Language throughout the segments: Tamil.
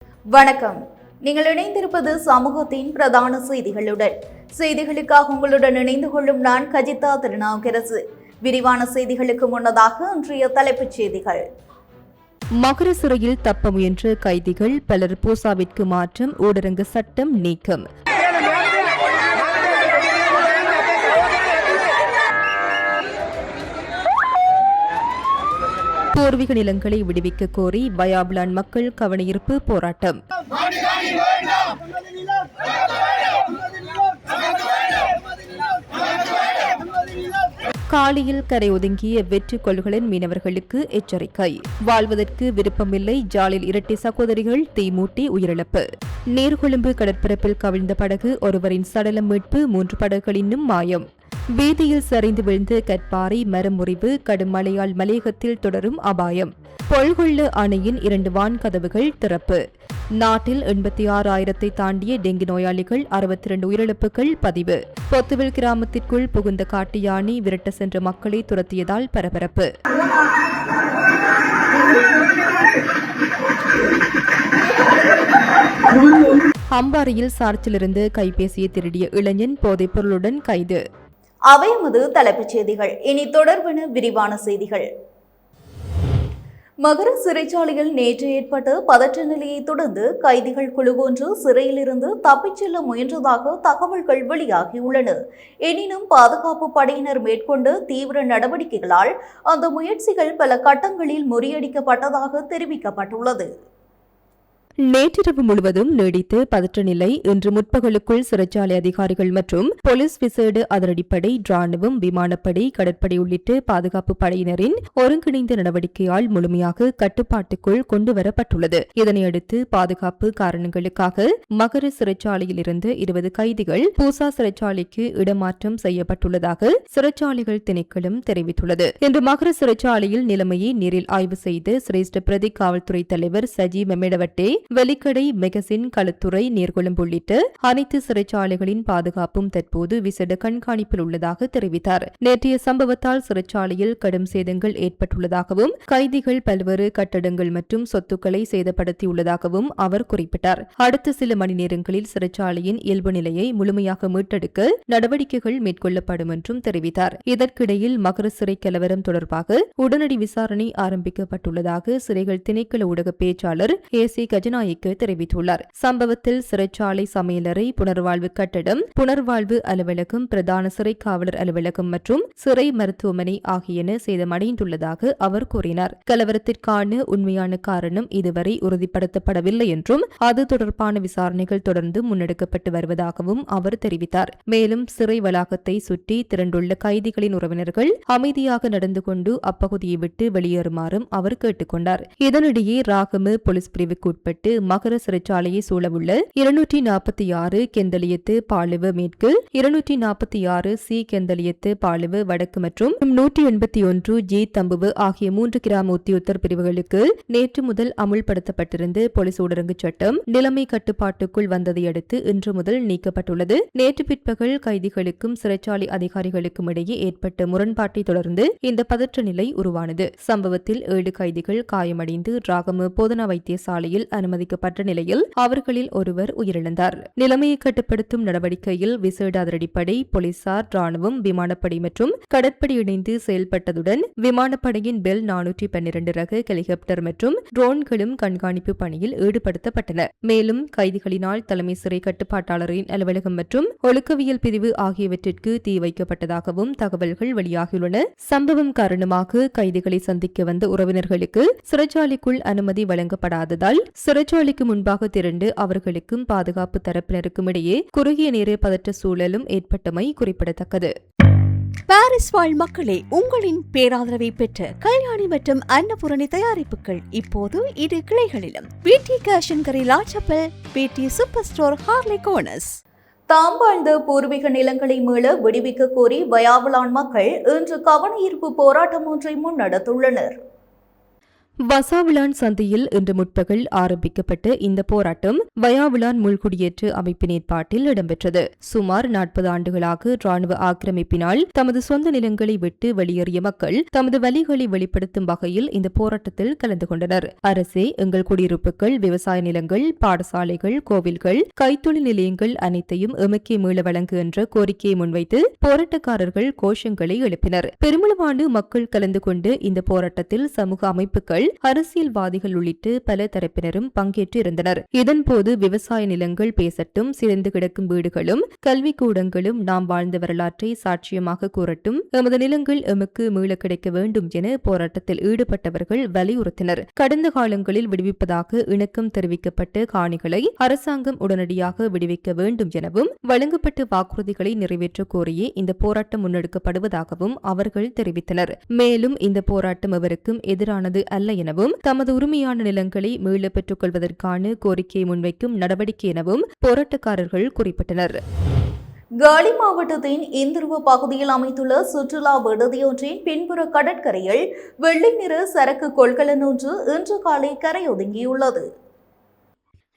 வணக்கம். நீங்கள் இணைந்திருப்பது சமூகத்தின் பிரதான செய்திகளுடன். செய்திகளுக்காக உங்களுடன் இணைந்து கொள்ளும் நான் கஜிதா திருநாவுக்கரசு. விரிவான செய்திகளுக்கு முன்னதாக இன்றைய தலைப்புச் செய்திகள். மகர சிறையில் தப்ப முயன்ற கைதிகள் பலர் பூசாவிற்கு மாற்றம், ஊரடங்கு சட்டம் நீக்கம். பூர்வீக நிலங்களை விடுவிக்க கோரி வயாபுலான் மக்கள் கவனஈர்ப்பு போராட்டம். காலியில் கரை ஒதுங்கிய வெற்றி கொள்களின் மீனவர்களுக்கு எச்சரிக்கை. வாழ்வதற்கு விருப்பமில்லை, ஜாலில் இரட்டை சகோதரிகள் தீமூட்டி உயிரிழப்பு. நீர்கொழும்பு கடற்பரப்பில் கவிழ்ந்த படகு, ஒருவரின் சடலம் மீட்பு, 3 படகுகள் இன்னும் மாயம். வீதியில் சரிந்து விழுந்த கற்பாறை, மரம் முறிவு, கடும் மழையால் மலையகத்தில் தொடரும் அபாயம். பொல்கொள்ள அணையின் 2 வான் கதவுகள் திறப்பு. நாட்டில் 86,000 தாண்டிய டெங்கு நோயாளிகள், 62 உயிரிழப்புகள் பதிவு. பொத்துவில் கிராமத்திற்குள் புகுந்த காட்டு யானை விரட்ட சென்ற மக்களை துரத்தியதால் பரபரப்பு. அம்பாறையில் சார்ச்சிலிருந்து கைபேசியை திருடிய இளைஞன் போதைப் பொருளுடன் கைது. அவை எமது தலைப்புச் செய்திகள். இனி தொடர்பான விரிவான செய்திகள். மகர சிறைச்சாலையில் நேற்று ஏற்பட்ட பதற்ற நிலையை தொடர்ந்து கைதிகள் குழு ஒன்று சிறையிலிருந்து தப்பிச் செல்ல முயன்றதாக தகவல்கள் வெளியாகியுள்ளன. எனினும் பாதுகாப்பு படையினர் மேற்கொண்ட தீவிர நடவடிக்கைகளால் அந்த முயற்சிகள் பல கட்டங்களில் முறியடிக்கப்பட்டதாக தெரிவிக்கப்பட்டுள்ளது. நேற்றிரவு முழுவதும் நீடித்த பதற்ற நிலை இன்று முற்பகலுக்குள் சிறைச்சாலை அதிகாரிகள் மற்றும் போலீஸ் விசேட அதிரடிப்படை, ராணுவம், விமானப்படை, கடற்படை உள்ளிட்ட பாதுகாப்பு படையினரின் ஒருங்கிணைந்த நடவடிக்கையால் முழுமையாக கட்டுப்பாட்டுக்குள் கொண்டுவரப்பட்டுள்ளது. இதனையடுத்து பாதுகாப்பு காரணங்களுக்காக மகர சிறைச்சாலையில் இருந்து 20 கைதிகள் பூசா சிறைச்சாலைக்கு இடமாற்றம் செய்யப்பட்டுள்ளதாக சிறைச்சாலைகள் திணைக்களம் தெரிவித்துள்ளது. இன்று மகர சிறைச்சாலையில் நிலைமையை நேரில் ஆய்வு செய்த சிரேஷ்ட பிரதி காவல்துறை தலைவர் சஜி மெமேடவட்டே, வெலிக்கடை, மெகசின், களுத்துறை, நீர்கொழும்பு உள்ளிட்ட அனைத்து சிறைச்சாலைகளின் பாதுகாப்பும் தற்போது விசேட கண்காணிப்பில் உள்ளதாக தெரிவித்தார். நேற்றைய சம்பவத்தால் சிறைச்சாலையில் கடும் சேதங்கள் ஏற்பட்டுள்ளதாகவும் கைதிகள் பல்வேறு கட்டடங்கள் மற்றும் சொத்துக்களை சேதப்படுத்தியுள்ளதாகவும் அவர் குறிப்பிட்டார். அடுத்த சில மணி நேரங்களில் சிறைச்சாலையின் இயல்பு நிலையை முழுமையாக மீட்டெடுக்க நடவடிக்கைகள் மேற்கொள்ளப்படும் என்றும் தெரிவித்தார். இதற்கிடையில் மகர சிறை கலவரம் தொடர்பாக உடனடி விசாரணை ஆரம்பிக்கப்பட்டுள்ளதாக சிறைகள் திணைக்கள ஊடக பேச்சாளர் ஏசி கஜனாயக்க தெரிவித்துள்ளார். சம்பவத்தில் சிறைச்சாலை சமையலறை, புனர்வாழ்வு கட்டடம், புனர்வாழ்வு அலுவலகம், பிரதான சிறை காவலர் அலுவலகம் மற்றும் சிறை மருத்துவமனை ஆகியன சேதமடைந்துள்ளதாக அவர் கூறினார். கலவரத்திற்கான உண்மையான காரணம் இதுவரை உறுதிப்படுத்தப்படவில்லை என்றும் அது தொடர்பான விசாரணைகள் தொடர்ந்து முன்னெடுக்கப்பட்டு வருவதாகவும் அவர் தெரிவித்தார். மேலும் சிறை வளாகத்தை சுற்றி திரண்டுள்ள கைதிகளின் உறவினர்கள் அமைதியாக நடந்து கொண்டு அப்பகுதியை விட்டு வெளியேறுமாறும் அவர் கேட்டுக் கொண்டார். இதனிடையே ராகம போலீஸ் பிரிவுக்கு உட்பட்டு மகர சிறைச்சாலையை சூழவுள்ள 246 கெந்தலியத்து பாலுவ மேற்கு, 246 சி கெந்தலியத்து பாலுவ வடக்கு மற்றும் 181 ஜி தம்புவு ஆகிய 3 கிராம உத்தியோகத்தர் பிரிவுகளுக்கு நேற்று முதல் அமுல்படுத்தப்பட்டிருந்த போலீஸ் ஊரடங்கு சட்டம் நிலைமை கட்டுப்பாட்டுக்குள் வந்ததை அடுத்து இன்று முதல் நீக்கப்பட்டுள்ளது. நேற்று பிற்பகல் கைதிகளுக்கும் சிறைச்சாலை அதிகாரிகளுக்கும் இடையே ஏற்பட்ட முரண்பாட்டை தொடர்ந்து இந்த பதற்ற நிலை உருவானது. சம்பவத்தில் 7 கைதிகள் காயமடைந்து ராகம போதனா வைத்தியசாலையில் அனுமதிக்கப்பட்ட நிலையில் அவர்களில் ஒருவர் உயிரிழந்தார். நிலைமையை கட்டுப்படுத்தும் நடவடிக்கையில் விசேட அதிரடிப்படை, போலீசார், ராணுவம், விமானப்படை மற்றும் கடற்படை இணைந்து செயல்பட்டதுடன் விமானப்படையின் பெல் 412 ரக ஹெலிகாப்டர் மற்றும் ட்ரோன்களும் கண்காணிப்பு பணியில் ஈடுபடுத்தப்பட்டன. மேலும் கைதிகளினால் தலைமை சிறை கட்டுப்பாட்டாளரின் அலுவலகம் மற்றும் ஒழுக்கவியல் பிரிவு ஆகியவற்றிற்கு தீ வைக்கப்பட்டதாகவும் தகவல்கள் வெளியாகியுள்ளன. சம்பவம் காரணமாக கைதிகளை சந்திக்க வந்த உறவினர்களுக்கு சிறைச்சாலைக்குள் அனுமதி வழங்கப்படாததால் சிறைச்சாலைக்கு முன்பாக திரண்டு அவர்களுக்கும் பாதுகாப்பு தரப்பினருக்கும் இடையே குறுகிய நேர பதற்ற சூழலும் ஏற்பட்டமை குறிப்பிடத்தக்கது. பாரிஸ் வாழ் மக்களே, உங்களின் பேராதரவை பெற்ற கல்யாணி மற்றும் அன்னபூரணி தயாரிப்புகள் இப்போது 2 கிளைகளிலும். பிடி கேஷன் கரி லாச்சப்பல், பிடி சூப்பர் ஸ்டோர் ஹார்லி கோனஸ். தாம் வாழ்ந்த பூர்வீக நிலங்களை மீள விடுவிக்க கோரி வயாபுலான் மக்கள் இன்று கவன ஈர்ப்பு போராட்டம் ஒன்றை முன்னெடுத்துள்ளனர். வசாவிளான் சந்தையில் இன்று முற்பகல் ஆரம்பிக்கப்பட்ட இந்த போராட்டம் வயாவிளான் முள்குடியேற்று அமைப்பின் ஏற்பாட்டில் இடம்பெற்றது. சுமார் 40 ஆண்டுகளாக ராணுவ ஆக்கிரமிப்பினால் தமது சொந்த நிலங்களை விட்டு வெளியேறிய மக்கள் தமது வலிகளை வெளிப்படுத்தும் வகையில் இந்த போராட்டத்தில் கலந்து கொண்டனர். அரசே எங்கள் குடியிருப்புகள், விவசாய நிலங்கள், பாடசாலைகள், கோவில்கள், கைத்தொழில் நிலையங்கள் அனைத்தையும் எமக்கே மீள வழங்கு என்ற கோரிக்கையை முன்வைத்து போராட்டக்காரர்கள் கோஷங்களை எழுப்பினர். பெருமளவான மக்கள் கலந்து கொண்டு இந்த போராட்டத்தில் சமூக அமைப்புகள், அரசியல்வாதிகள் உள்ளிட்ட பல தரப்பினரும் பங்கேற்று இருந்தனர். இதன்போது விவசாய நிலங்கள் பேசட்டும், சிதைந்து கிடக்கும் வீடுகளும் கல்விக்கூடங்களும் நாம் வாழ்ந்த வரலாற்றை சாட்சியமாக கூறட்டும், எமது நிலங்கள் எமக்கு மீள கிடைக்க வேண்டும் என போராட்டத்தில் ஈடுபட்டவர்கள் வலியுறுத்தினர். கடந்த காலங்களில் விடுவிப்பதாக இணக்கம் தெரிவிக்கப்பட்ட காணிகளை அரசாங்கம் உடனடியாக விடுவிக்க வேண்டும் எனவும் வழங்கப்பட்ட வாக்குறுதிகளை நிறைவேற்ற கோரியே இந்த போராட்டம் முன்னெடுக்கப்படுவதாகவும் அவர்கள் தெரிவித்தனர். மேலும் இந்த போராட்டம் எவருக்கும் எதிரானது அல்ல எனவும் தமது உரிமையான நிலங்களை மீள பெற்றுக் கொள்வதற்கான கோரிக்கையை முன்வைக்கும் நடவடிக்கை எனவும் போராட்டக்காரர்கள் குறிப்பிட்டனர். காலி மாவட்டத்தின் இந்துருவ பகுதியில் அமைந்துள்ள சுற்றுலா விடுதியொன்றின் பின்புற கடற்கரையில் வெள்ளை நிற சரக்கு கொள்கலன் ஒன்று இன்று காலை கரையொதுங்கியுள்ளது.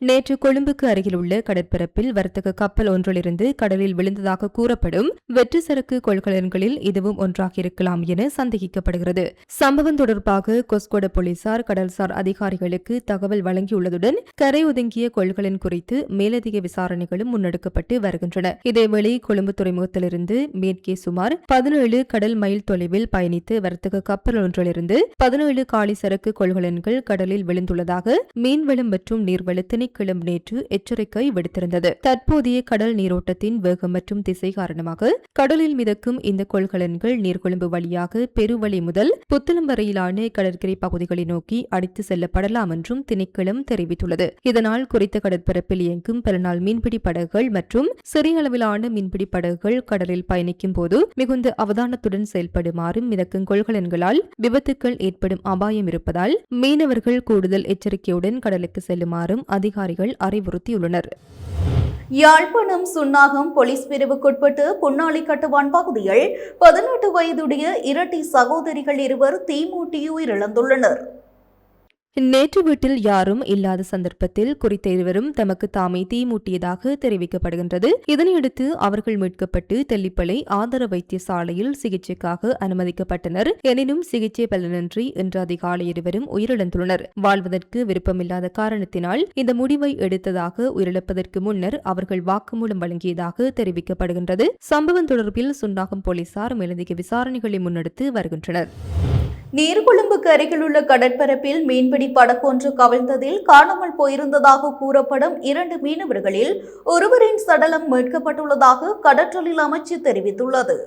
நேற்று கொழும்புக்கு அருகில் உள்ள கடற்பரப்பில் வர்த்தக கப்பல் ஒன்றிலிருந்து கடலில் விழுந்ததாக கூறப்படும் வெற்று சரக்கு கொள்கலன்களில் இதுவும் ஒன்றாக இருக்கலாம் என சந்தேகிக்கப்படுகிறது. சம்பவம் தொடர்பாக கொஸ்கொட போலீசார் கடல்சார் அதிகாரிகளுக்கு தகவல் வழங்கியுள்ளதுடன் கரை ஒதுங்கிய கொள்கலன் குறித்து மேலதிக விசாரணைகளும் முன்னெடுக்கப்பட்டு வருகின்றன. இதேவேளை கொழும்பு துறைமுகத்திலிருந்து மேற்கே சுமார் 17 கடல் மைல் தொலைவில் பயணித்து வர்த்தக கப்பல் ஒன்றிலிருந்து 17 காலி சரக்கு கொள்கலன்கள் கடலில் விழுந்துள்ளதாக மீன்வளம் மற்றும் நீர்வள திணைக்களம் நேற்று எச்சரிக்கை விடுத்திருந்தது. தற்போதைய கடல் நீரோட்டத்தின் வேகம் மற்றும் திசை காரணமாக கடலில் மிதக்கும் இந்த கொள்கலன்கள் நீர்கொழும்பு வழியாக பெருவழி முதல் புத்தளம் வரையிலான கடற்கரை பகுதிகளை நோக்கி அடித்து செல்லப்படலாம் என்றும் திணைக்களம் தெரிவித்துள்ளது. இதனால் குறித்த கடற்பரப்பில் இயங்கும் பல நாள் மீன்பிடி படகுகள் மற்றும் சிறிய அளவிலான மீன்பிடி படகுகள் கடலில் பயணிக்கும் போது மிகுந்த அவதானத்துடன் செயல்படுமாறும் மிதக்கும் கொள்கலன்களால் விபத்துக்கள் ஏற்படும் அபாயம் இருப்பதால் மீனவர்கள் கூடுதல் எச்சரிக்கையுடன் கடலுக்கு செல்லுமாறும் அதிகாரிகள் அறிவுறுத்தியுள்ளனர். யாழ்ப்பாணம் சுன்னாகம் போலீஸ் பிரிவுக்குட்பட்டு புன்னாளி கட்டுவான் பகுதியில் 18 வயதுடைய இரட்டை சகோதரிகள் இருவர் தீமூட்டி உயிரிழந்துள்ளனர். நேற்று வீட்டில் யாரும் இல்லாத சந்தர்ப்பத்தில் குறித்த இருவரும் தமக்கு தாமே தீமூட்டியதாக தெரிவிக்கப்படுகின்றது. இதனையடுத்து அவர்கள் மீட்கப்பட்டு தெல்லிப்பளை ஆதார வைத்தியசாலையில் சிகிச்சைக்காக அனுமதிக்கப்பட்டனர். எனினும் சிகிச்சை பலனின்றி இன்று அதிகாலை இருவரும் உயிரிழந்துள்ளனர். வாழ்வதற்கு விருப்பமில்லாத காரணத்தினால் இந்த முடிவை எடுத்ததாக உயிரிழப்பதற்கு முன்னர் அவர்கள் வாக்குமூலம் வழங்கியதாக தெரிவிக்கப்படுகின்றது. சம்பவம் தொடர்பில் சுன்னாகம் போலீசார் மேலதிக விசாரணைகளை முன்னெடுத்து வருகின்றனர். நீர்கொழும்புக்கு அருகில் உள்ள கடற்பரப்பில் மீன்பிடி படகு ஒன்று கவிழ்ந்ததில் காணாமல் போயிருந்ததாக கூறப்படும் 2 மீனவர்களில் ஒருவரின் சடலம் மீட்கப்பட்டுள்ளதாக கடற்றொழில் அமைச்சு தெரிவித்துள்ளது.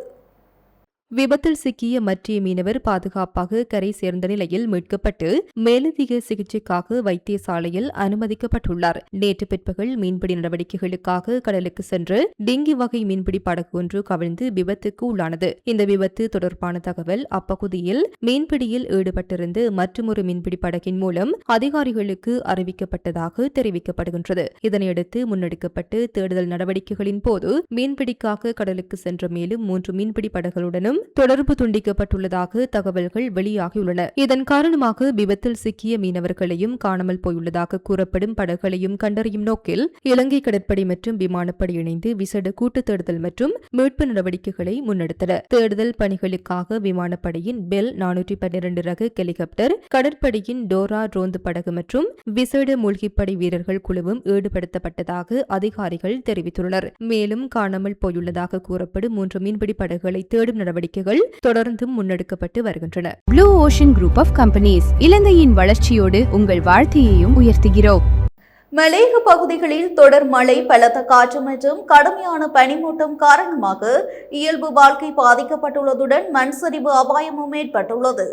விபத்தில் சிக்கிய மற்ற மீனவர் பாதுகாப்பாக கரை சேர்ந்த நிலையில் மீட்கப்பட்டு மேலதிக சிகிச்சைக்காக வைத்தியசாலையில் அனுமதிக்கப்பட்டுள்ளார். நேற்று பிற்பகல் மீன்பிடி நடவடிக்கைகளுக்காக கடலுக்கு சென்று டிங்கி வகை மீன்பிடி படகு ஒன்று கவிழ்ந்து விபத்துக்கு உள்ளானது. இந்த விபத்து தொடர்பான தகவல் அப்பகுதியில் மீன்பிடியில் ஈடுபட்டிருந்த மற்றொரு மீன்பிடி படகின் மூலம் அதிகாரிகளுக்கு அறிவிக்கப்பட்டதாக தெரிவிக்கப்படுகின்றது. இதனையடுத்து முன்னெடுக்கப்பட்டு தேடுதல் நடவடிக்கைகளின் போது மீன்பிடிக்காக கடலுக்கு சென்ற மேலும் 3 மீன்பிடி படகுகளுடனும் தொடர்பு துண்டிக்கப்பட்டுள்ளதாக தகவல்கள் வெளியாகியுள்ளன. இதன் காரணமாக விபத்தில் சிக்கிய மீனவர்களையும் காணாமல் போயுள்ளதாக கூறப்படும் படகுகளையும் கண்டறியும் நோக்கில் இலங்கை கடற்படை மற்றும் விமானப்படை இணைந்து விசேட கூட்டு தேடுதல் மற்றும் மீட்பு நடவடிக்கைகளை முன்னெடுத்தன. தேடுதல் பணிகளுக்காக விமானப்படையின் பெல் 412 ரக ஹெலிகாப்டர், கடற்படையின் டோரா ரோந்து படகு மற்றும் விசேட மூழ்கிப்படை வீரர்கள் குழுவும் ஈடுபடுத்தப்பட்டதாக அதிகாரிகள் தெரிவித்துள்ளனர். மேலும் காணாமல் போயுள்ளதாக கூறப்படும் 3 மீன்பிடி படகுகளை தேடும் நடவடிக்கைகள் தொடர்ந்தும் முன்னெடுக்கப்பட்டு வருகின்றன. Blue Ocean Group of Companies இலங்கையின் வளர்ச்சியோடு உங்கள் வாழ்க்கையையும் உயர்த்துகிறோம். மலையக பகுதிகளில் தொடர் மழை, பலத்த காற்று மற்றும் கடுமையான பனிமூட்டம் காரணமாக இயல்பு வாழ்க்கை பாதிக்கப்பட்டுள்ளதுடன் மண் சரிவு அபாயமும் ஏற்பட்டுள்ளது.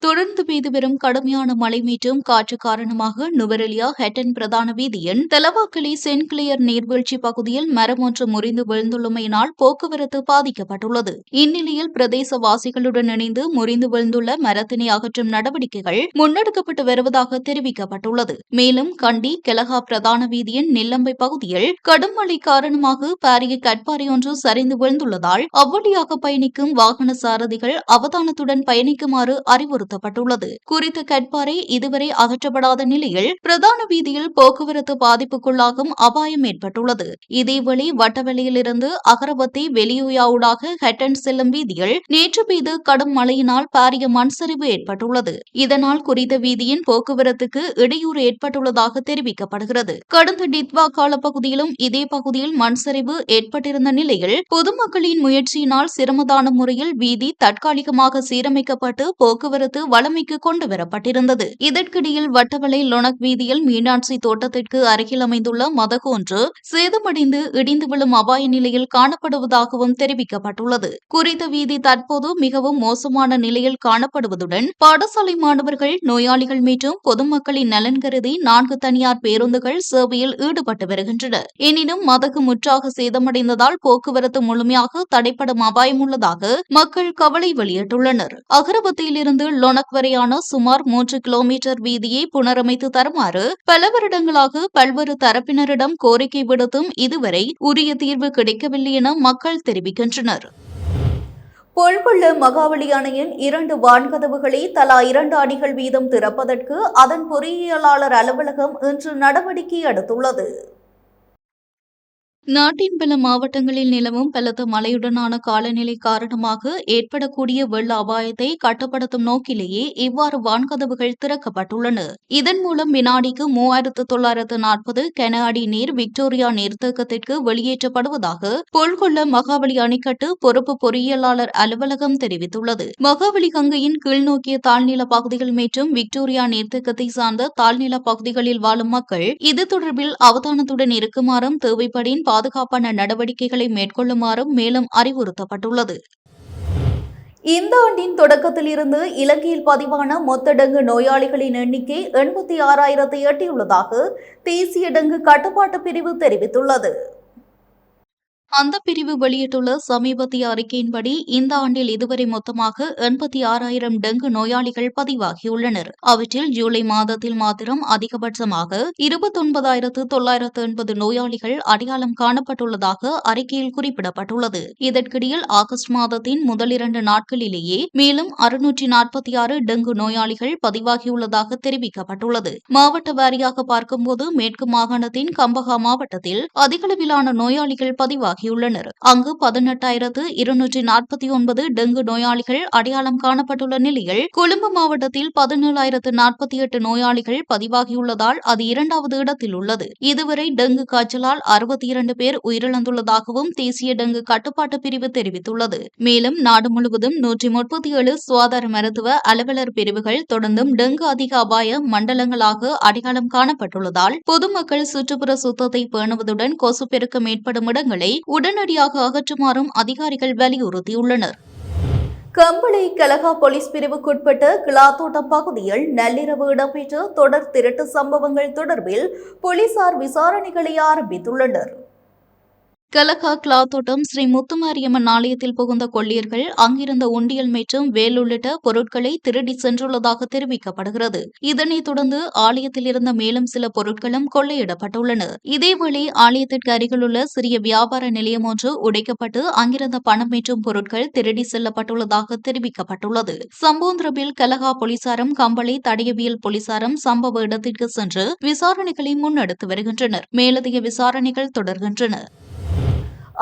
தொடர்ந்து பெய்து வரும் கடுமையான மழை மற்றும் காற்று காரணமாக நுவரெலியா ஹெட்டன் பிரதான வீதியின் தலவாக்கலை சென்ட் கிளியர் நீர்வீழ்ச்சி பகுதியில் மரம் ஒன்று முறிந்து விழுந்துள்ளமையினால் போக்குவரத்து பாதிக்கப்பட்டுள்ளது. இந்நிலையில் பிரதேசவாசிகளுடன் இணைந்து முறிந்து விழுந்துள்ள மரத்தினை அகற்றும் நடவடிக்கைகள் முன்னெடுக்கப்பட்டு வருவதாக தெரிவிக்கப்பட்டுள்ளது. மேலும் கண்டி கெலகா பிரதான வீதியின் நில்லம்பை பகுதியில் கடும் மழை காரணமாக பாரிய கட்பாறை ஒன்று சரிந்து விழுந்துள்ளதால் அவ்வழியாக பயணிக்கும் வாகன சாரதிகள் அவதானத்துடன் பயணிக்குமாறு அறிவுறுத்தப்பட்டுள்ளது. அறிவுறுத்தப்பட்டுள்ளது. குறித்த கற்பாறை இதுவரை அகற்றப்படாத நிலையில் பிரதான வீதியில் போக்குவரத்து பாதிப்புக்குள்ளாகும் அபாயம் ஏற்பட்டுள்ளது. இதேவேளை வட்டவெளியிலிருந்து அகரவத்தி வெளியுயாவூடாக ஹட்டன் செல்லும் வீதியில் நேற்று பெய்த கடும் மழையினால் பாரிய மண் சரிவு ஏற்பட்டுள்ளது. இதனால் குறித்த வீதியின் போக்குவரத்துக்கு இடையூறு ஏற்பட்டுள்ளதாக தெரிவிக்கப்படுகிறது. கடந்த டித்வா காலப்பகுதியிலும் இதே பகுதியில் மண் சரிவு ஏற்பட்டிருந்த நிலையில் பொதுமக்களின் முயற்சியினால் சிரமதான முறையில் வீதி தற்காலிகமாக சீரமைக்கப்பட்டு போக்குவரத்து வளமைக்கு கொண்டுவரப்பட்டிருந்தது. இதற்கிடையில் வட்டவளை லொனக் வீதியில் மீனாட்சி தோட்டத்திற்கு அருகில் அமைந்துள்ள மதகு ஒன்று சேதமடைந்து இடிந்து விழும் அபாய நிலையில் காணப்படுவதாகவும் தெரிவிக்கப்பட்டுள்ளது. குறித்த வீதி தற்போது மிகவும் மோசமான நிலையில் காணப்படுவதுடன் பாடசாலை மாணவர்கள், நோயாளிகள் மற்றும் பொதுமக்களின் நலன் கருதி 4 தனியார் பேருந்துகள் சேவையில் ஈடுபட்டு வருகின்றன. எனினும் மதகு முற்றாக சேதமடைந்ததால் போக்குவரத்து முழுமையாக தடைப்படும் அபாயம் உள்ளதாக மக்கள் கவலை வெளியிட்டுள்ளனர். அகரவத்தியிலிருந்து லொனக் வரையான சுமார் 3 கிலோமீட்டர் வீதியை புனரமைத்து தருமாறு பல வருடங்களாக பல்வேறு தரப்பினரிடம் கோரிக்கை விடுத்தும் இதுவரை உரிய தீர்வு கிடைக்கவில்லை என மக்கள் தெரிவிக்கின்றனர். பொல்கொள்ள மகாவலி அணையின் 2 வான்கதவுகளை தலா 2 அடிகள் வீதம் திறப்பதற்கு அதன் பொறியியலாளர் அலுவலகம் இன்று நடவடிக்கை எடுத்துள்ளது. நாட்டின் பல மாவட்டங்களில் நிலவும் பலத்த மழையுடனான காலநிலை காரணமாக ஏற்படக்கூடிய வெள்ள அபாயத்தை கட்டுப்படுத்தும் நோக்கிலேயே இவ்வாறு வான்கதவுகள் திறக்கப்பட்டுள்ளன. இதன் மூலம் வினாடிக்கு 3940 கன அடி நீர் விக்டோரியா நீர்த்தேக்கத்திற்கு வெளியேற்றப்படுவதாக பொல்கொள்ள மகாவலி அணைக்கட்டு பொறுப்பு பொறியியலாளர் அலுவலகம் தெரிவித்துள்ளது. மகாவலி கங்கையின் கீழ்நோக்கிய தாழ்நில பகுதிகள் மற்றும் விக்டோரியா நீர்த்தேக்கத்தை சார்ந்த தாழ்நில பகுதிகளில் வாழும் மக்கள் இது தொடர்பில் அவதானத்துடன் இருக்குமாறும் தேவைப்படின் பாதுகாப்பான நடவடிக்கைகளை மேற்கொள்ளுமாறும் மேலும் அறிவுறுத்தப்பட்டுள்ளது. இந்த ஆண்டின் தொடக்கத்தில் இருந்து இலங்கையில் பதிவான மொத்த டெங்கு நோயாளிகளின் எண்ணிக்கை 86,000 எட்டியுள்ளதாக தேசிய டெங்கு கட்டுப்பாட்டு பிரிவு தெரிவித்துள்ளது. அந்த பிரிவு வெளியிட்டுள்ள சமீபத்திய அறிக்கையின்படி இந்த ஆண்டில் இதுவரை மொத்தமாக 86,000 டெங்கு நோயாளிகள் பதிவாகியுள்ளனர். அவற்றில் ஜூலை மாதத்தில் மாத்திரம் அதிகபட்சமாக 29,980 நோயாளிகள் அடையாளம் காணப்பட்டுள்ளதாக அறிக்கையில் குறிப்பிடப்பட்டுள்ளது. இதற்கிடையில் ஆகஸ்ட் மாதத்தின் முதல் 2 நாட்களிலேயே மேலும் 646 டெங்கு நோயாளிகள் பதிவாகியுள்ளதாக தெரிவிக்கப்பட்டுள்ளது. மாவட்ட வாரியாக பார்க்கும்போது மேற்கு மாகாணத்தின் கம்பஹா மாவட்டத்தில் அதிகளவிலான நோயாளிகள் பதிவாகி அங்கு 18,249 டெங்கு நோயாளிகள் அடையாளம் காணப்பட்டுள்ள நிலையில் கொழும்பு மாவட்டத்தில் 17,048 நோயாளிகள் பதிவாகியுள்ளதால் அது 2வது இடத்தில் உள்ளது. இதுவரை டெங்கு காய்ச்சலால் 62 பேர் உயிரிழந்துள்ளதாகவும் தேசிய டெங்கு கட்டுப்பாட்டு பிரிவு தெரிவித்துள்ளது. மேலும் நாடு முழுவதும் 137 சுகாதார மருத்துவ அலுவலர் பிரிவுகள் தொடர்ந்தும் டெங்கு அதிக அபாய மண்டலங்களாக அடையாளம் காணப்பட்டுள்ளதால் பொதுமக்கள் சுற்றுப்புற சுத்தத்தை பேணுவதுடன் கொசு பெருக்கம் ஏற்படும் இடங்களை உடனடியாக அகற்றுமாறும் அதிகாரிகள் வலியுறுத்தியுள்ளனர். கம்பளை கலகா போலீஸ் பிரிவுக்குட்பட்ட கிளாத்தோட்டம் பகுதியில் நள்ளிரவு இடம்பெற்ற தொடர் திருட்டு சம்பவங்கள் தொடர்பில் போலீசார் விசாரணைகளை ஆரம்பித்துள்ளனர். கலகா கிளாத்தோட்டம் ஸ்ரீ முத்துமாரியம்மன் ஆலயத்தில் புகுந்த கொள்ளையர்கள் அங்கிருந்த உண்டியல் மற்றும் வேல் உள்ளிட்ட பொருட்களை திருடி சென்றுள்ளதாக தெரிவிக்கப்படுகிறது. இதனைத் தொடர்ந்து ஆலயத்தில் இருந்த மேலும் சில பொருட்களும் கொள்ளையிடப்பட்டுள்ளன. இதேவேளை ஆலயத்திற்கு அருகிலுள்ள சிறிய வியாபார நிலையம் ஒன்று உடைக்கப்பட்டு அங்கிருந்த பணம் மற்றும் பொருட்கள் திருடி செல்லப்பட்டுள்ளதாக தெரிவிக்கப்பட்டுள்ளது. சம்பவம் தொடர்பில் கலகா போலீசாரும் கம்பளை தடயவியல் போலீசாரும் சம்பவ இடத்திற்கு சென்று விசாரணைகளை முன்னெடுத்து வருகின்றனர். மேலதிக விசாரணைகள் தொடர்கின்றன.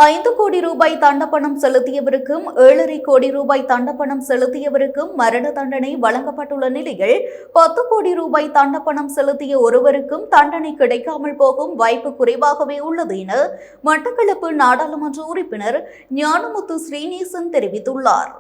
5 கோடி ரூபாய் தண்டப்பணம் செலுத்தியவருக்கும் 7.5 கோடி ரூபாய் தண்டப்பணம் செலுத்தியவருக்கும் மரண தண்டனை வழங்கப்பட்டுள்ள நிலையில் 10 கோடி ரூபாய் தண்டப்பணம் செலுத்திய ஒருவருக்கும் தண்டனை கிடைக்காமல் போகும் வாய்ப்பு குறைவாகவே உள்ளது என மட்டக்களப்பு நாடாளுமன்ற உறுப்பினர் ஞானமுத்து ஸ்ரீநேசன் தெரிவித்துள்ளார்.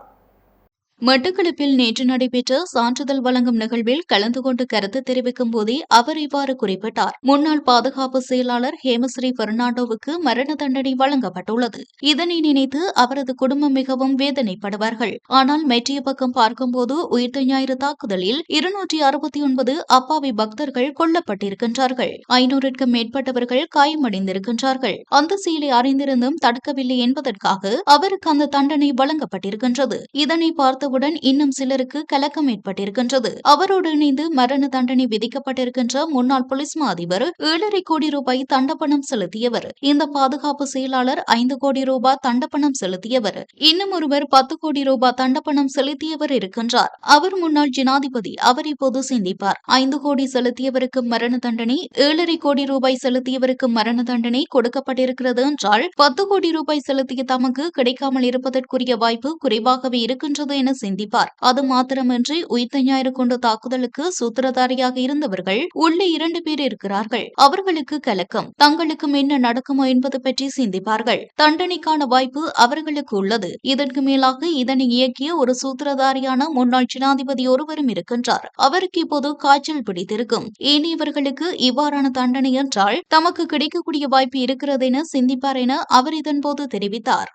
மட்டக்களப்பில் நேற்று நடைபெற்ற சான்றிதழ் வழங்கும் நிகழ்வில் கலந்து கொண்டு கருத்து தெரிவிக்கும் போதே அவர் இவ்வாறு குறிப்பிட்டார். முன்னாள் பாதுகாப்பு செயலாளர் ஹேமஸ்ரீ பெர்னாண்டோவுக்கு மரண தண்டனை வழங்கப்பட்டுள்ளது. இதனை நினைத்து அவரது குடும்பம் மிகவும் வேதனைப்படுவார்கள். ஆனால் மெற்றிய பக்கம் பார்க்கும்போது உயிர்த்த ஞாயிறு தாக்குதலில் 269 அப்பாவி பக்தர்கள் கொல்லப்பட்டிருக்கின்றார்கள். 500க்கும் மேற்பட்டவர்கள் காயமடைந்திருக்கின்றார்கள். அந்த செயலை அறிந்திருந்தும் தடுக்கவில்லை என்பதற்காக அவருக்கு அந்த தண்டனை வழங்கப்பட்டிருக்கின்றது. இதனை பார்த்த பார்த்தவுடன் இன்னும் சிலருக்கு கலக்கம் ஏற்பட்டிருக்கின்றது. அவரோடு இணைந்து மரண தண்டனை விதிக்கப்பட்டிருக்கின்ற முன்னாள் போலீஸ் மா அதிபர் 7.5 கோடி ரூபாய் தண்டப்பணம் செலுத்தியவர், இந்த பாதுகாப்பு செயலாளர் 5 கோடி ரூபாய் தண்டப்பணம் செலுத்தியவர், இன்னும் ஒருவர் 10 கோடி ரூபாய் தண்டப்பணம் செலுத்தியவர் இருக்கின்றார். அவர் முன்னாள் ஜனாதிபதி. அவர் இப்போது சிந்திப்பார். 5 கோடி செலுத்தியவருக்கு மரண தண்டனை, 7.5 கோடி ரூபாய் செலுத்தியவருக்கு மரண தண்டனை கொடுக்கப்பட்டிருக்கிறது என்றால் 10 கோடி ரூபாய் செலுத்திய தமக்கு கிடைக்காமல் இருப்பதற்குரிய வாய்ப்பு குறைவாகவே இருக்கின்றது என சிந்திப்பார். அது மாத்திரமின்றி உயிர்த்த ஞாயிறு கொண்ட தாக்குதலுக்கு சூத்திரதாரியாக இருந்தவர்கள் உள்ளே 2 பேர் இருக்கிறார்கள். அவர்களுக்கு கலக்கம். தங்களுக்கும் என்ன நடக்குமோ என்பது பற்றி சிந்திப்பார்கள். தண்டனைக்கான வாய்ப்பு அவர்களுக்கு உள்ளது. இதற்கு மேலாக இதனை இயக்கிய ஒரு சூத்திரதாரியான முன்னாள் ஜனாதிபதி ஒருவரும் இருக்கின்றார். அவருக்கு இப்போது காய்ச்சல் பிடித்திருக்கும். ஏனையவர்களுக்கு இவ்வாறான தண்டனை என்றால் தமக்கு கிடைக்கக்கூடிய வாய்ப்பு இருக்கிறது என சிந்திப்பார் என அவர் இதன்போது தெரிவித்தார்.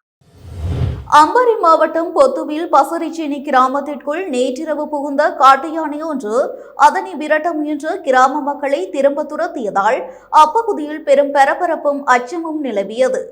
அம்பாறை மாவட்டம் பொத்துவில் பசரிச்சேனி கிராமத்திற்குள் நேற்றிரவு புகுந்த காட்டு யானை ஒன்று அதனை விரட்ட முயன்ற கிராம மக்களை திரும்ப துரத்தியதால் அப்பகுதியில் பெரும் பரபரப்பும் அச்சமும் நிலவியது.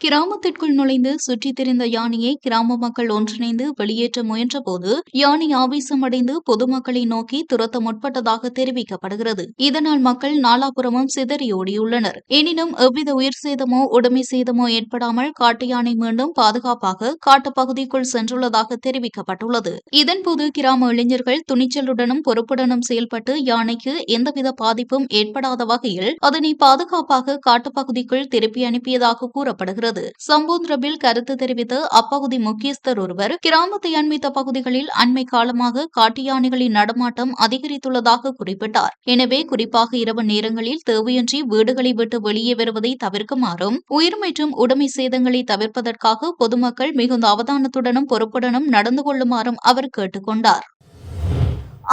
கிராமத்திற்குள் நுழைந்து சுற்றித் திரிந்த யானையை கிராம மக்கள் ஒன்றிணைந்து வெளியேற்ற முயன்றபோது யானை ஆவேசமடைந்து பொதுமக்களை நோக்கி துரத்த முற்பட்டதாக தெரிவிக்கப்படுகிறது. இதனால் மக்கள் நாலாபுறமும் சிதறியோடியுள்ளனர். எனினும் எவ்வித உயிர் சேதமோ உடைமை சேதமோ ஏற்படாமல் காட்டு யானை மீண்டும் பாதுகாப்பாக காட்டுப்பகுதிக்குள் சென்றுள்ளதாக தெரிவிக்கப்பட்டுள்ளது. இதன்போது கிராம இளைஞர்கள் துணிச்சலுடனும் பொறுப்புடனும் செயல்பட்டு யானைக்கு எந்தவித பாதிப்பும் ஏற்படாத வகையில் அதனை பாதுகாப்பாக காட்டுப்பகுதிக்குள் திருப்பி அனுப்பியதாக கூறப்படுகிறது. சம்பூந்திரவில் கருத்து தெரிவித்த அப்பகுதி முக்கியஸ்தர் ஒருவர் கிராமத்தை அண்மித்த பகுதிகளில் அண்மை காலமாக காட்டு யானைகளின் நடமாட்டம் அதிகரித்துள்ளதாக குறிப்பிட்டார். எனவே குறிப்பாக இரவு நேரங்களில் தேவையின்றி வீடுகளை விட்டு வெளியே வருவதை தவிர்க்குமாறும் உயிர் மற்றும் உடைமை சேதங்களை தவிர்ப்பதற்காக பொதுமக்கள் மிகுந்த அவதானத்துடனும் பொறுப்புடனும் நடந்து கொள்ளுமாறும் அவர் கேட்டுக் கொண்டார்.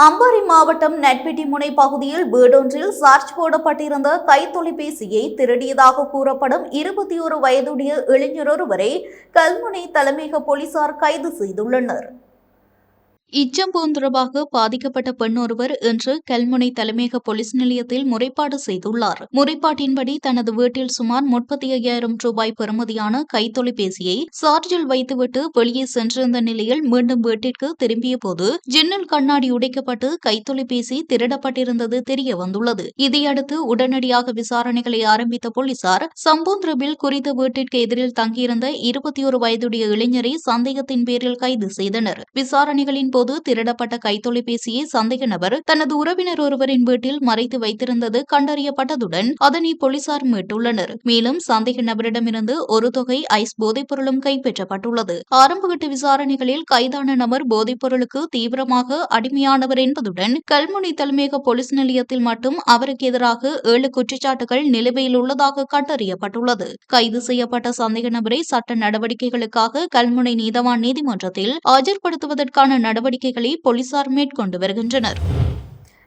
அம்பாறை மாவட்டம் நட்பெட்டி முனை பகுதியில் வீடொன்றில் சார்ஜ் போடப்பட்டிருந்த கைத்தொலைபேசியை திருடியதாக கூறப்படும் 21 வயதுடைய இளைஞர் ஒருவரை கல்முனை தலைமையக போலீசார் கைது செய்துள்ளனர். இச்சம்பவம் தொடர்பாக பாதிக்கப்பட்ட பெண் ஒருவர் இன்று கல்முனை தலைமையக போலீஸ் நிலையத்தில் முறைப்பாடு செய்துள்ளார். முறைப்பாட்டின்படி தனது வீட்டில் சுமார் 35,000 ரூபாய் பெறுமதியான கைத்தொலைபேசியை சார்ஜில் வைத்துவிட்டு வெளியே சென்றிருந்த நிலையில் மீண்டும் வீட்டிற்கு திரும்பிய போது ஜன்னல் கண்ணாடி உடைக்கப்பட்டு கைத்தொலைபேசி திருடப்பட்டிருந்தது தெரிய வந்துள்ளது. இதையடுத்து உடனடியாக விசாரணைகளை ஆரம்பித்த போலீசார் சம்பூந்திரவில் குறித்த வீட்டிற்கு எதிரில் தங்கியிருந்த 21 வயதுடைய இளைஞரை சந்தேகத்தின் பேரில் கைது செய்தனர். விசாரணைகளின் போது திருடப்பட்ட கைத்தொலைபேசியை சந்தேக நபர் தனது உறவினர் ஒருவரின் வீட்டில் மறைத்து வைத்திருந்தது கண்டறியப்பட்டதுடன் அதனை போலீசார் மீட்டுள்ளனர். மேலும் சந்தேக நபரிடமிருந்து ஒரு தொகை ஐஸ் போதைப் பொருளும் கைப்பற்றப்பட்டுள்ளது. ஆரம்பகட்ட விசாரணைகளில் கைதான நபர் போதைப் பொருளுக்கு தீவிரமாக அடிமையானவர் என்பதுடன் கல்முனை தலைமையக போலீஸ் நிலையத்தில் மட்டும் அவருக்கு எதிராக 7 குற்றச்சாட்டுகள் நிலுவையில் உள்ளதாக கண்டறியப்பட்டுள்ளது. கைது செய்யப்பட்ட சந்தேக நபரை சட்ட நடவடிக்கைகளுக்காக கல்முனை நீதவான் நீதிமன்றத்தில் ஆஜர்படுத்துவதற்கான நடவடிக்கைகளை போலீசார் மேற்கொண்டு வருகின்றனர்.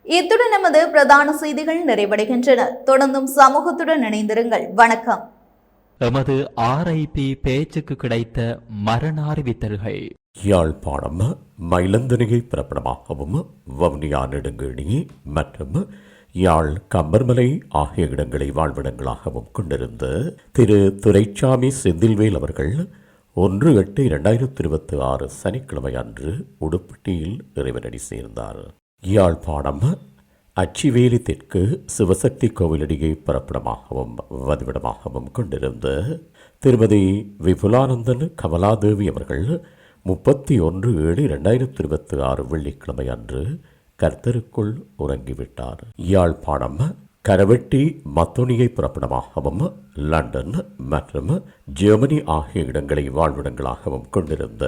இத்துடன் நமது பிரதான செய்திகள் நிறைவடைகின்றன. தொடர்ந்தும் சமூகத்துடன் இணைந்திருங்கள். வணக்கம். எமது RIP பேச்சுக்கு கிடைத்த மரண அறிவித்தல்கள். யாழ்ப்பாணம் மயிலந்தனையை பிறப்பிடமாகவும் வவுனியா நெடுங்கேணி மற்றும் யாழ் கம்பர்மலை ஆகிய இடங்களை வாழ்விடங்களாகவும் கொண்டிருந்த திரு துரைச்சாமி செந்தில்வேல் அவர்கள் 1/8/2026 சனிக்கிழமை அன்று உடுப்பட்டியில் இறைவனடி சேர்ந்தார். யாழ்ப்பாணம் அச்சிவேலி தெற்கு சிவசக்தி கோவிலடியை பிறப்பிடமாகவும் வதிவிடமாகவும் கொண்டிருந்த திருமதி விபுலானந்தன் கமலாதேவி அவர்கள் 31/7/2026 வெள்ளிக்கிழமை அன்று கர்த்தருக்குள் உறங்கிவிட்டார். யாழ்ப்பாணம் கரவெட்டி மத்தோனியை பிறப்பிடமாகவும் லண்டன் மற்றும் ஜெர்மனி ஆகிய இடங்களை வாழ்விடங்களாகவும் கொண்டிருந்த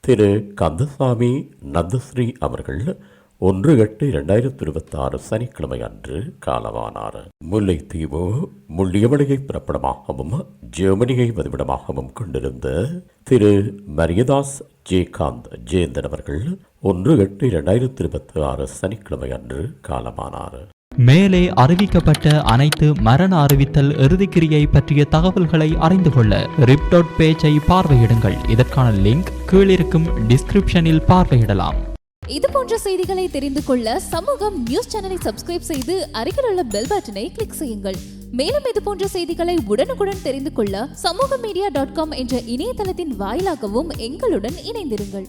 திரு கந்தசாமி நந்தஸ்ரீ அவர்கள் 1/8/2026 சனிக்கிழமை அன்று காலமானார். முல்லைத்தீவு முள்ளியவளையை பிறப்பிடமாகவும் ஜெர்மனியை வதிவிடமாகவும் கொண்டிருந்த திரு மரியதாஸ் ஜெயகாந்த் ஜெயந்தன் அவர்கள் 1/8/2026 சனிக்கிழமை அன்று காலமானார். மேலே அறிவிக்கப்பட்ட அனைத்து மரண அறிவித்தல் இறுதிக்கிரியை பற்றிய தகவல்களை அறிந்து கொள்ள ரிப்டாட் பேஜை பார்வையிடுங்கள். இதற்கான லிங்க் கீழிருக்கும் டிஸ்கிரிப்ஷனில் பார்வையிடலாம். இது போன்ற செய்திகளை தெரிந்து கொள்ள சமூகம் நியூஸ் சேனலை சப்ஸ்கிரைப் செய்து அருகில் உள்ள பெல் பட்டனை கிளிக் செய்யுங்கள். மேலும் இது போன்ற செய்திகளை உடனுக்குடன் தெரிந்து கொள்ள சமூகமீடியா.com என்ற இணையதளத்தின் வாயிலாகவும் எங்களுடன் இணைந்திருங்கள்.